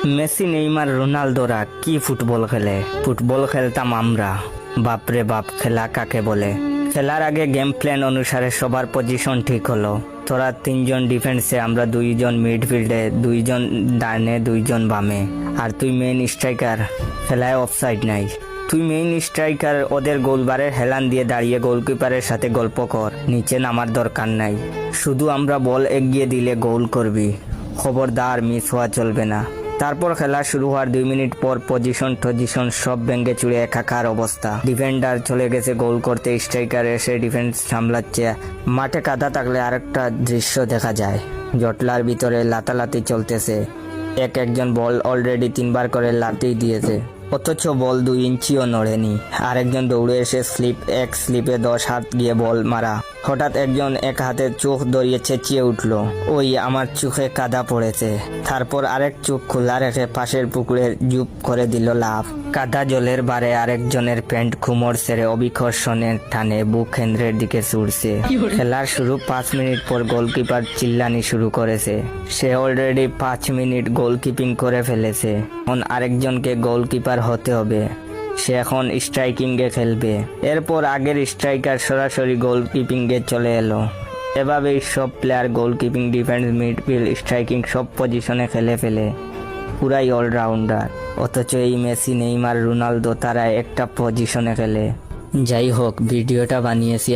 Messi Neymar রোনালদোরা কি football খেলে, football খেলতাম আমরা। বাপরে বাপ, খেলা কাকে বলে। খেলার আগে গেম প্ল্যান অনুসারে সবার পজিশন ঠিক হলো। তোরা 3 জন ডিফেন্সে, আমরা 2 জন মিডফিল্ডে, 2 জন ডানে, 2 জন বামে, আর তুই মেইন স্ট্রাইকার। খেলায় অফসাইড নাই। তুই মেইন স্ট্রাইকার, ওদের গোলবারের হেলান দিয়ে দাঁড়িয়ে গোলকিপারের সাথে গল্প কর। নিচে নামার দরকার নাই, শুধু আমরা বল এগিয়ে দিলে গোল করবি। খবরদার মিস হওয়া চলবে না। তারপর খেলা শুরু হওয়ার 2 মিনিট পর পজিশন সব ভেঙে চুরে একাকার অবস্থা। ডিফেন্ডার চলে গেছে গোল করতে, স্ট্রাইকার এসে ডিফেন্স সামলাচ্ছে। মাঠে কাদা থাকলে আরেকটা দৃশ্য দেখা যায়, জটলার ভিতরে লাতালাতি চলতেছে। একজন বল অলরেডি 3 বার করে লাথি দিয়েছে, অথচ বল 2 ইঞ্চিও নড়েনি। আরেকজন দৌড়ে এসে স্লিপে 10 হাত গিয়ে বল মারা। হঠাৎ একজন এক হাতে চোখ ধরিয়ে চেঁচিয়ে উঠলো, ওই আমার চোখে কাদা পড়েছে। তারপর আরেক চোখ খোলা রেখে পাশের পুকুরে জুপ করে দিল লাফ। কাদা জলের বারে আরেকজনের প্যান্ট খুমর সেরে অবিকর্ষণের টানে বুক কেন্দ্রের দিকে ছুটছে। খেলার শুরু 5 মিনিট পর গোলকিপার চিল্লানি শুরু করেছে। সে অলরেডি 5 মিনিট গোলকিপিং করে ফেলেছে। এখন আরেকজনকে গোলকিপার হতে হবে। সে এখন স্ট্রাইকিং এ খেলবে। এরপর আগের স্ট্রাইকার সরাসরি গোলকিপিং এ চলে এলো। এভাবেই সব প্লেয়ার গোলকিপিং, ডিফেন্স, মিডফিল্ড, স্ট্রাইকিং সব পজিশনে খেলে ফেলে। পুরাই অলরাউন্ডার। অথচ এই মেসি, নেইমার, রোনালদো তারা একটা পজিশনে খেলে। যাই হোক, ভিডিওটা বানিয়েছি